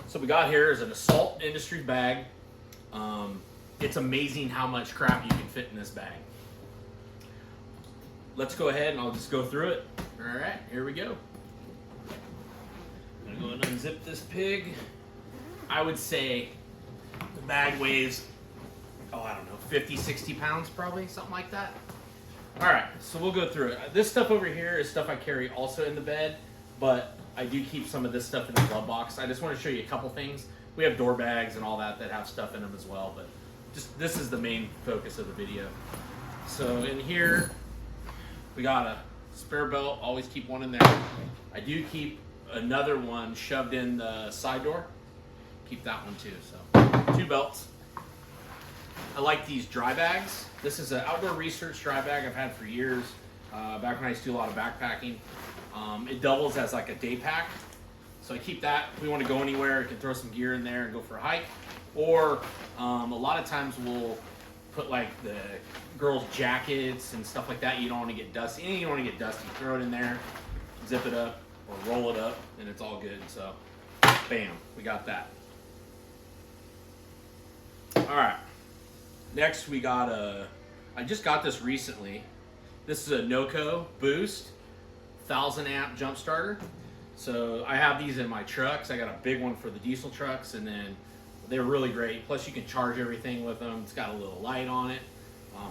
So we got here is an Assault Industries bag. It's amazing how much crap you can fit in this bag. Let's go ahead and I'll just go through it. All right, here we go. I'm gonna go and unzip this pig. I would say the bag weighs, oh, I don't know, 50, 60 pounds probably, something like that. All right, so we'll go through it. This stuff over here is stuff I carry also in the bed, but I do keep some of this stuff in the glove box. I just want to show you a couple things. We have door bags and all that have stuff in them as well, but just this is the main focus of the video. So in here, we got a spare belt, always keep one in there. I do keep another one shoved in the side door. Keep that one too, so 2 belts. I like these dry bags. This is an outdoor research dry bag I've had for years, back when I used to do a lot of backpacking. It doubles as like a day pack. So I keep that. If we want to go anywhere, we can throw some gear in there and go for a hike. Or a lot of times we'll put like the girls' jackets and stuff like that. You don't want to get dusty. You don't want to get dusty. Throw it in there, zip it up, or roll it up, and it's all good. So, bam, we got that. All right. Next, we got I just got this recently. This is a NOCO Boost 1000 amp jump starter. So I have these in my trucks. I got a big one for the diesel trucks, and then they're really great. Plus you can charge everything with them. It's got a little light on it.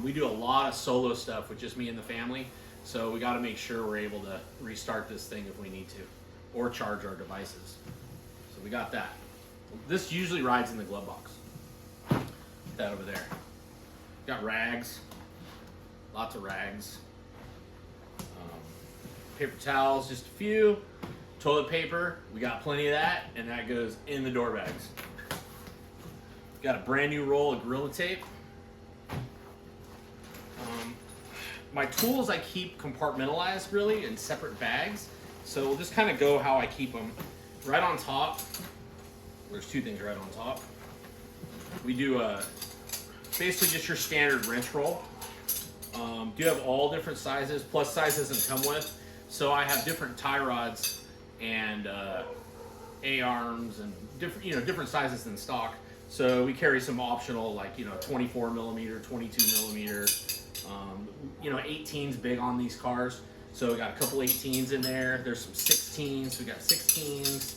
We do a lot of solo stuff with just me and the family. So we got to make sure we're able to restart this thing if we need to, or charge our devices. So we got that. This usually rides in the glove box. Put that over there. Got rags, lots of rags. Paper towels, just a few. Toilet paper, we got plenty of that, and that goes in the door bags. Got a brand new roll of Gorilla Tape. My tools I keep compartmentalized really in separate bags. So we'll just kind of go how I keep them. Right on top, there's 2 things right on top. We do basically just your standard wrench roll. Do have all different sizes, plus size doesn't come with. So I have different tie rods and A-arms and different sizes than stock. So we carry some optional, like 24 millimeter, 22 millimeter. 18's big on these cars. So we got a couple 18s in there. There's some 16s. We got 16s,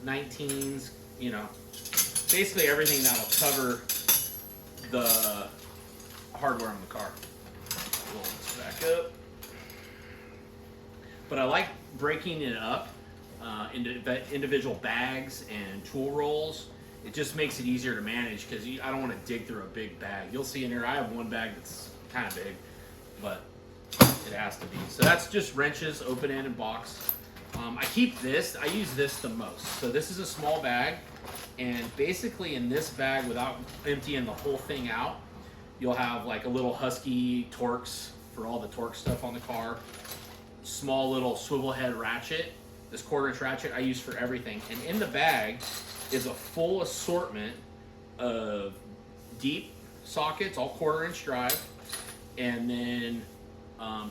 19s. Basically everything that'll cover the hardware on the car. Roll this back up. But I like breaking it up into individual bags and tool rolls. It just makes it easier to manage because I don't want to dig through a big bag. You'll see in here I have one bag that's kind of big, but it has to be. So that's just wrenches, open end and box. I keep this. I use this the most. So this is a small bag, and basically in this bag, without emptying the whole thing out, you'll have like a little Husky Torx for all the torque stuff on the car. Small little swivel head ratchet. This 1/4 inch ratchet I use for everything. And in the bag is a full assortment of deep sockets, all 1/4 inch drive, and then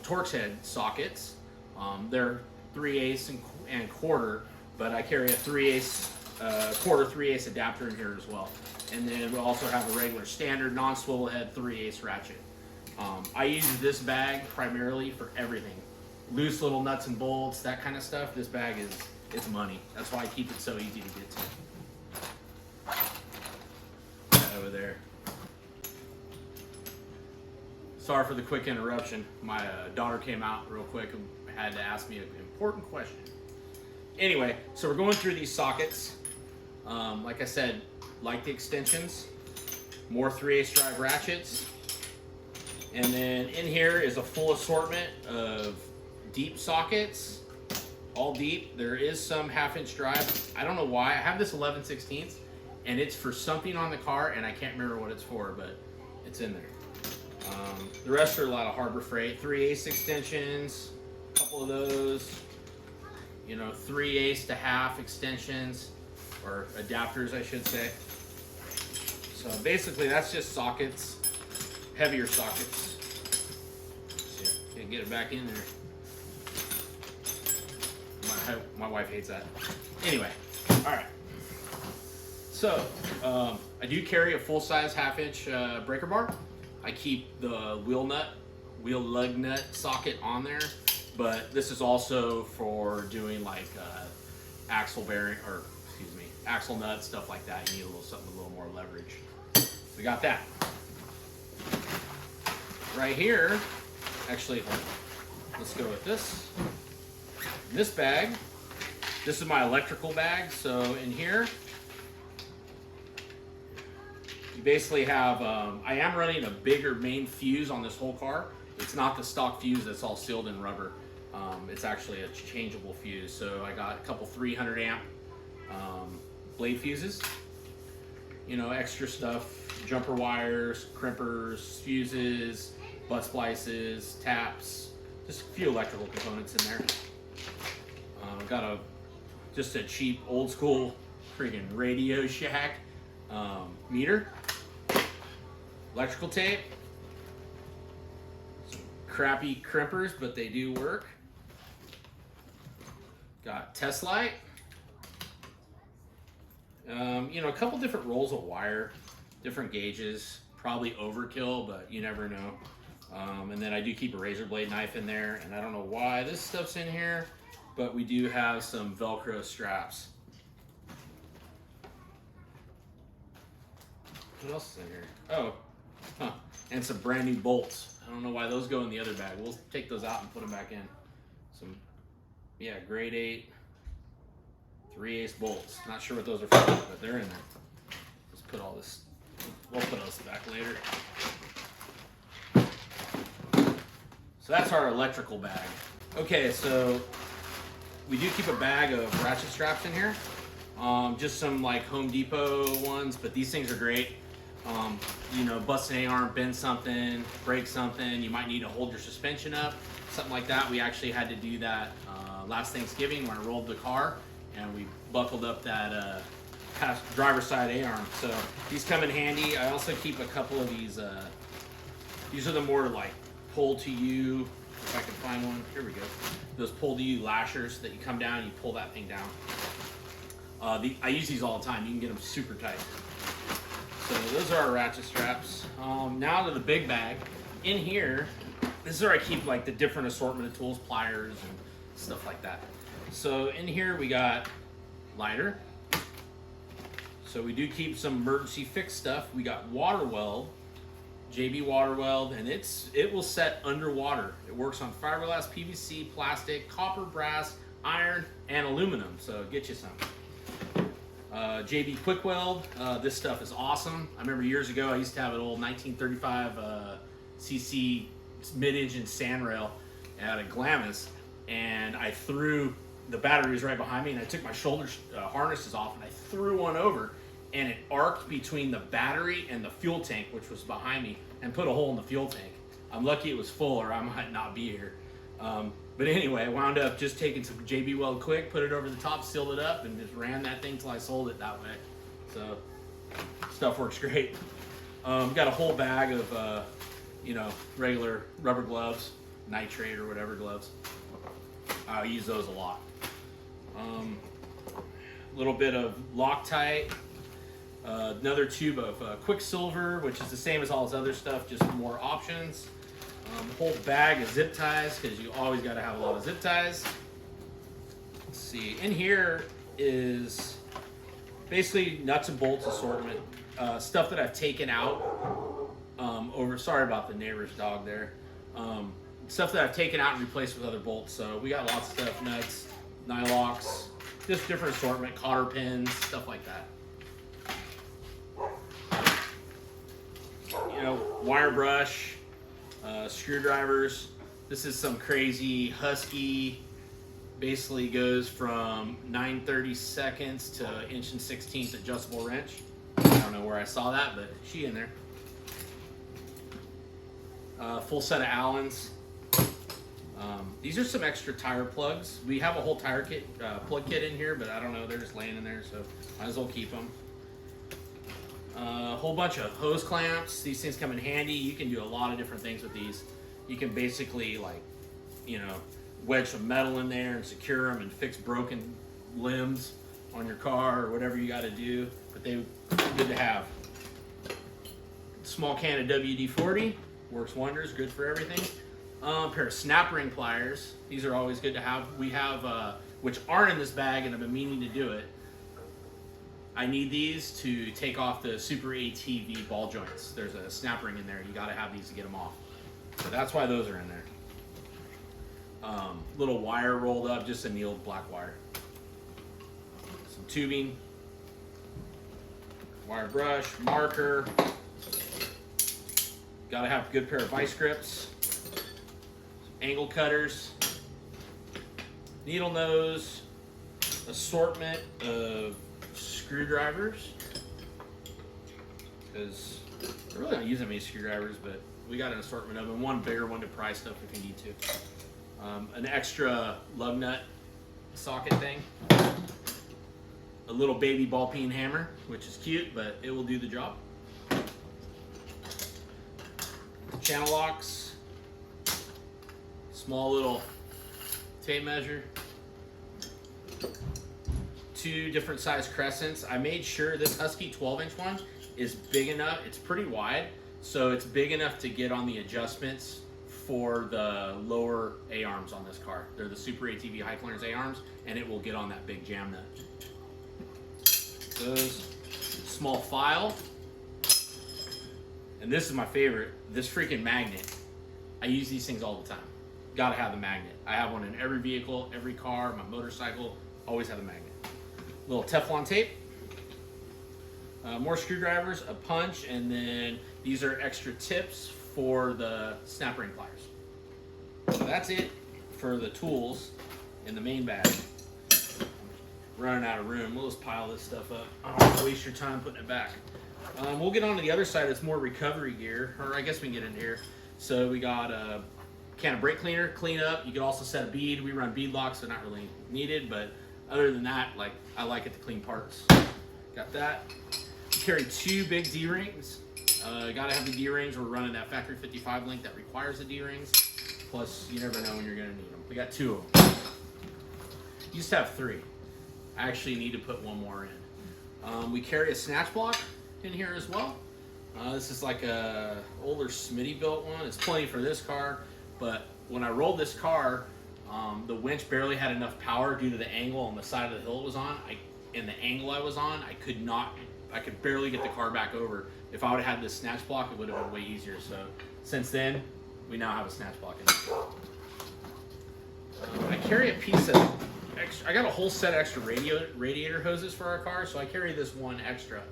Torx head sockets. They're 3/8 and 1/4, but I carry a 3/8, 1/4 3/8 adapter in here as well. And then we also have a regular standard non-swivel head 3/8 ratchet. I use this bag primarily for everything. Loose little nuts and bolts, that kind of stuff. This bag it's money. That's why I keep it so easy to get to. That over there. Sorry for the quick interruption. My daughter came out real quick and had to ask me an important question. Anyway, so we're going through these sockets. Like I said, like the extensions, more 3/8 drive ratchets. And then in here is a full assortment of deep sockets, all deep. There is some 1/2 inch drive. I don't know why. I have this 11/16, and it's for something on the car, and I can't remember what it's for, but it's in there. The rest are a lot of Harbor Freight, 3/8 extensions, a couple of those, 3/8 to 1/2 extensions, or adapters, I should say. So basically, that's just sockets, heavier sockets. See, can't get it back in there. My wife hates that. Anyway, all right. So, I do carry a full-size half-inch breaker bar. I keep the wheel lug nut socket on there, but this is also for doing like axle bearing, or excuse me, axle nuts, stuff like that. You need something with a little more leverage. We got that. Right here, actually, hold on. Let's go with this. In this bag, this is my electrical bag. So in here, you basically have, I am running a bigger main fuse on this whole car. It's not the stock fuse that's all sealed in rubber. It's actually a changeable fuse. So I got a couple 300 amp blade fuses. You know, extra stuff, jumper wires, crimpers, fuses, butt splices, taps, just a few electrical components in there. Got just a cheap old school freaking Radio Shack meter, electrical tape, some crappy crimpers, but they do work. Got test light. You know, a couple different rolls of wire, different gauges, probably overkill, but you never know. And then I do keep a razor blade knife in there, and I don't know why this stuff's in here, but we do have some Velcro straps. What else is in here? Oh, and some brand new bolts. I don't know why those go in the other bag. We'll take those out and put them back in. Some, yeah, grade 8, 3/8 bolts. Not sure what those are for, but they're in there. Let's put all this, we'll put those back later. So that's our electrical bag. Okay, so we do keep a bag of ratchet straps in here. Just some like Home Depot ones, but these things are great. You know, bust an A-arm, bend something, break something, you might need to hold your suspension up, something like that. We actually had to do that last Thanksgiving when I rolled the car, and we buckled up that driver's side A-arm. So these come in handy. I also keep a couple of these. These are the more like pull to you, if I can find one. Here we go. Those pull to you lashers that you come down and you pull that thing down. I use these all the time. You can get them super tight. So those are our ratchet straps. Now to the big bag. In here, this is where I keep like the different assortment of tools, pliers and stuff like that. So in here we got lighter. So we do keep some emergency fix stuff. We got water weld, JB water weld, and it will set underwater. It works on fiberglass, PVC, plastic, copper, brass, iron, and aluminum. So get you some. JB quick weld. This stuff is awesome. I remember years ago I used to have an old 1935 cc mid-engine sand rail at a Glamis, and I threw the batteries right behind me, and I took my shoulder harnesses off and I threw one over, and it arced between the battery and the fuel tank, which was behind me, and put a hole in the fuel tank. I'm lucky it was full, or I might not be here. But anyway, I wound up just taking some JB Weld Quick, put it over the top, sealed it up, and just ran that thing till I sold it that way. So stuff works great. Got a whole bag of you know, regular rubber gloves, nitrate or whatever gloves. I use those a lot. A little bit of Loctite. Another tube of Quicksilver, which is the same as all this other stuff, just more options. A whole bag of zip ties, because you always got to have a lot of zip ties. Let's see, in here is basically nuts and bolts assortment, stuff that I've taken out sorry about the neighbor's dog there. Stuff that I've taken out and replaced with other bolts. So we got lots of stuff, nuts, nylocks, just different assortment, cotter pins, stuff like that. You know, wire brush, screwdrivers. This is some crazy Husky, basically goes from 9/32 to 1/16 adjustable wrench. I don't know where I saw that, but she in there. Full set of Allens. These are some extra tire plugs. We have a whole tire kit, plug kit in here, but I don't know, they're just laying in there, so might as well keep them. A whole bunch of hose clamps. These things come in handy. You can do a lot of different things with these. You can basically, like, you know, wedge some metal in there and secure them and fix broken limbs on your car or whatever you got to do. But but they're good to have. Small can of WD-40 works wonders, good for everything. Pair of snap ring pliers. These are always good to have. We have, which aren't in this bag, and I've been meaning to do it. I need these to take off the Super ATV ball joints. There's a snap ring in there. You got to have these to get them off. So that's why those are in there. Little wire rolled up, just annealed black wire. Some tubing, wire brush, marker. Got to have a good pair of vice grips, some angle cutters, needle nose, assortment of screwdrivers, because I really don't use that many screwdrivers, but we got an assortment of them. One bigger one to pry stuff if you need to. An extra lug nut socket thing. A little baby ball peen hammer, which is cute, but it will do the job. Channel locks. Small little tape measure. 2 different size crescents. I made sure this Husky 12-inch one is big enough. It's pretty wide, so it's big enough to get on the adjustments for the lower A-arms on this car. They're the Super ATV high clearance A-arms, and it will get on that big jam nut. Those, small file, and this is my favorite, this freaking magnet. I use these things all the time. Gotta have the magnet. I have one in every vehicle, every car, my motorcycle, always have the magnet. Little Teflon tape, more screwdrivers, a punch, and then these are extra tips for the snap ring pliers. So that's it for the tools in the main bag. Running out of room. We'll just pile this stuff up. I don't want to waste your time putting it back. We'll get on to the other side. It's more recovery gear, or I guess we can get in here. So we got a can of brake cleaner, clean up. You can also set a bead. We run bead locks, so not really needed, but other than that, like, I like it to clean parts. Got that. We carry 2 big D-rings. Gotta have the D-rings. We're running that factory 55 link that requires the D-rings. Plus, you never know when you're gonna need them. We got 2 of them. Used to have 3. I actually need to put 1 more in. We carry a snatch block in here as well. This is like a older Smitty built one. It's plenty for this car, but when I rolled this car, the winch barely had enough power due to the angle on the side of the hill it was on. And the angle I was on, I could barely get the car back over. If I would have had this snatch block, it would have been way easier. So since then, we now have a snatch block in it. I carry a piece of extra. I got a whole set of extra radiator hoses for our car, so I carry this one extra.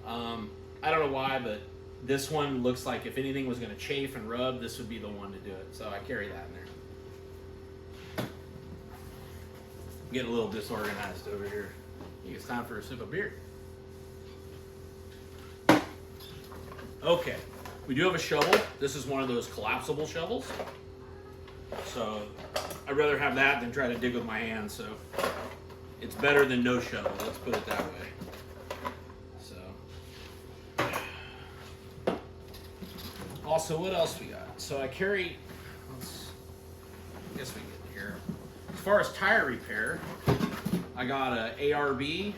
I don't know why, but this one looks like if anything was going to chafe and rub, this would be the one to do it. So I carry that in there. I'm getting a little disorganized over here. I think it's time for a sip of beer. Okay, we do have a shovel. This is one of those collapsible shovels. So I'd rather have that than try to dig with my hands. So it's better than no shovel. Let's put it that way. So also, what else we got? So I carry. I guess we get here. As far as tire repair, I got a ARB.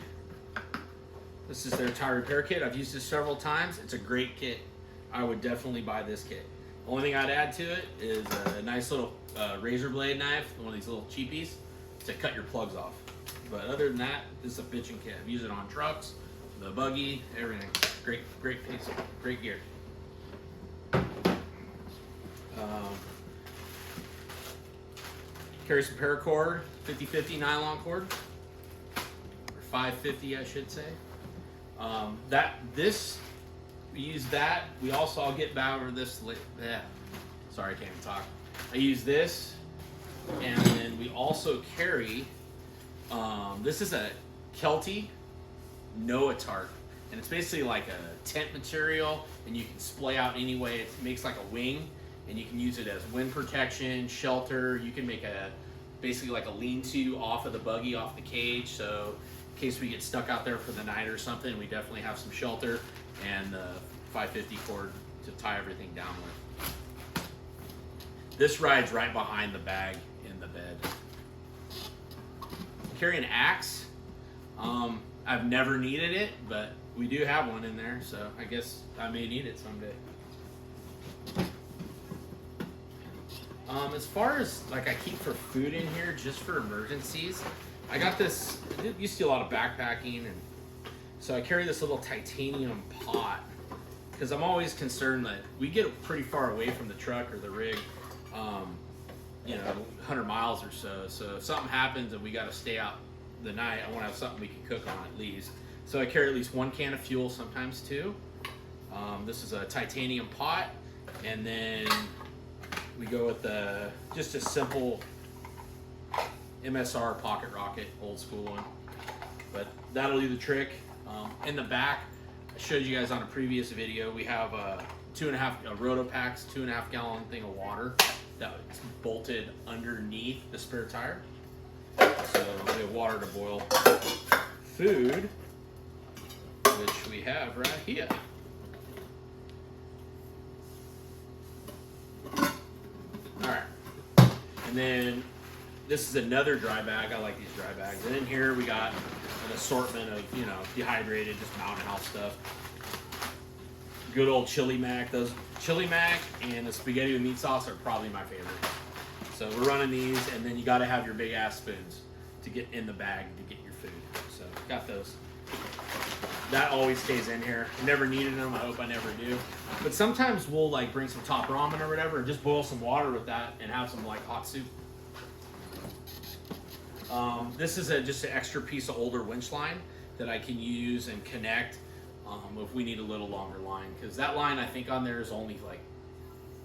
This is their tire repair kit. I've used this several times. It's a great kit. I would definitely buy this kit. Only thing I'd add to it is a nice little razor blade knife, one of these little cheapies, to cut your plugs off. But other than that, this is a bitchin' kit. I've used it on trucks, the buggy, everything. Great piece, great gear. Carry some paracord, 50/50 nylon cord, or 550, I should say. We use that. We also, I'll get back over this. Sorry, I can't even talk. I use this, and then we also carry. This is a Kelty Noah tarp, and it's basically like a tent material, and you can splay out any way. It makes like a wing, and you can use it as wind protection, shelter. You can make basically like a lean-to off of the buggy, off the cage, so in case we get stuck out there for the night or something, we definitely have some shelter and the 550 cord to tie everything down with. This rides right behind the bag in the bed. Carry an axe. I've never needed it, but we do have one in there, so I guess I may need it someday. As far as like I keep for food in here just for emergencies, I got this. I used to do a lot of backpacking, and so I carry this little titanium pot because I'm always concerned that we get pretty far away from the truck or the rig, 100 miles or so. So if something happens and we got to stay out the night, I want to have something we can cook on at least. So I carry at least 1 can of fuel, sometimes 2. This is a titanium pot, and then we go with just a simple MSR pocket rocket, old school one. But that'll do the trick. In the back, I showed you guys on a previous video, we have a Rotopac's 2.5 gallon thing of water that's bolted underneath the spare tire. So we have water to boil food, which we have right here. Alright, and then this is another dry bag. I like these dry bags. And in here we got an assortment of, dehydrated, just mountain house stuff. Good old chili mac. Those chili mac and the spaghetti with meat sauce are probably my favorite. So we're running these, and then you got to have your big ass spoons to get in the bag to get your food. So got those. That always stays in here. Never needed them. I hope I never do. But sometimes we'll like bring some top ramen or whatever, and just boil some water with that and have some like hot soup. This is just an extra piece of older winch line that I can use and connect if we need a little longer line, because that line I think on there is only like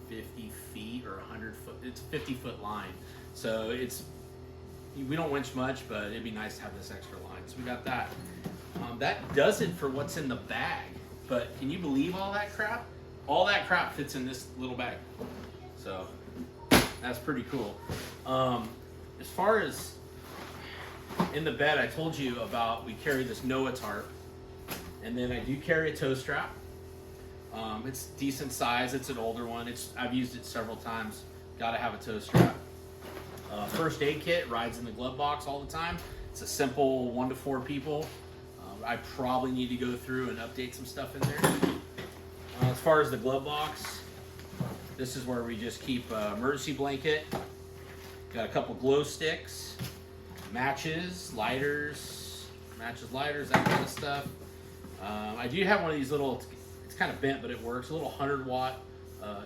50 feet or 100 foot. It's a 50-foot line, so we don't winch much, but it'd be nice to have this extra line. So we got that. That does it for what's in the bag. But can you believe all that crap? All that crap fits in this little bag. So that's pretty cool. As far as in the bed, I told you about we carry this Noah tarp, and then I do carry a tow strap. It's decent size. It's an older one. I've used it several times. Got to have a tow strap. First aid kit rides in the glove box all the time. It's a simple 1 to 4 people. I probably need to go through and update some stuff in there. As far as the glove box, this is where we just keep emergency blanket. Got a couple glow sticks, matches, lighters, that kind of stuff. I do have one of these little, it's kind of bent, but it works, a little 100-watt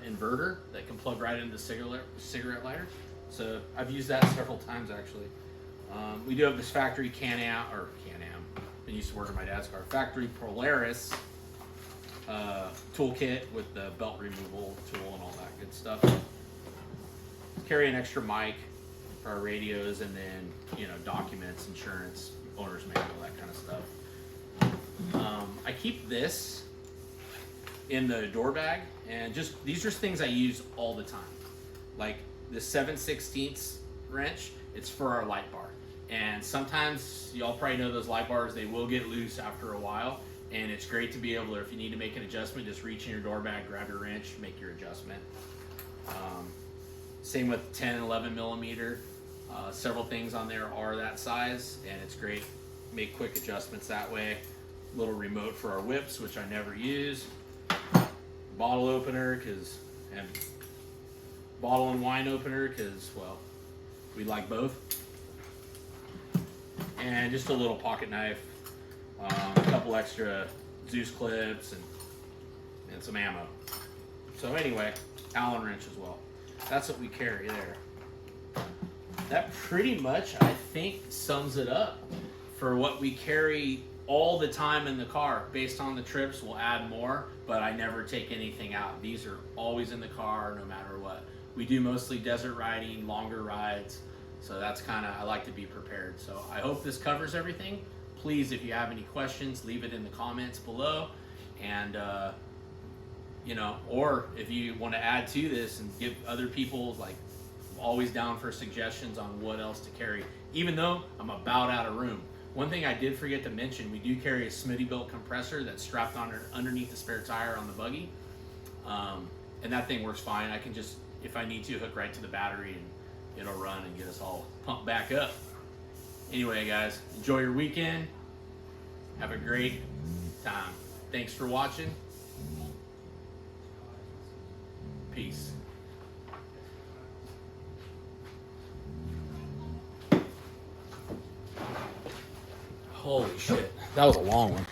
inverter that can plug right into the cigarette lighter. So I've used that several times actually. We do have this factory Can-Am, I used to work in my dad's car, factory Polaris toolkit with the belt removal tool and all that good stuff. Carry an extra mic for our radios, and then documents, insurance, owner's manual, that kind of stuff. I keep this in the door bag, and these are things I use all the time. Like the 7/16 wrench, it's for our light bar. And sometimes, y'all probably know those light bars, they will get loose after a while. And it's great to be able to, if you need to make an adjustment, just reach in your door bag, grab your wrench, make your adjustment. Same with 10 and 11 millimeter. Several things on there are that size, and it's great. Make quick adjustments that way. Little remote for our whips, which I never use. Bottle opener, and bottle and wine opener, because, well, we like both. And just a little pocket knife, a couple extra Zeus clips, and some ammo. So anyway, Allen wrench as well. That's what we carry there. That pretty much, I think, sums it up for what we carry all the time in the car. Based on the trips, we'll add more, but I never take anything out. These are always in the car no matter what. We do mostly desert riding, longer rides. So that's I like to be prepared. So I hope this covers everything. Please, if you have any questions, leave it in the comments below. And, or if you want to add to this and give other people, always down for suggestions on what else to carry, even though I'm about out of room. One thing I did forget to mention, we do carry a Smittybilt compressor that's strapped on underneath the spare tire on the buggy. And that thing works fine. I can just, if I need to, hook right to the battery and it'll run and get us all pumped back up. Anyway, guys, enjoy your weekend. Have a great time. Thanks for watching. Peace. Holy shit. That was a long one.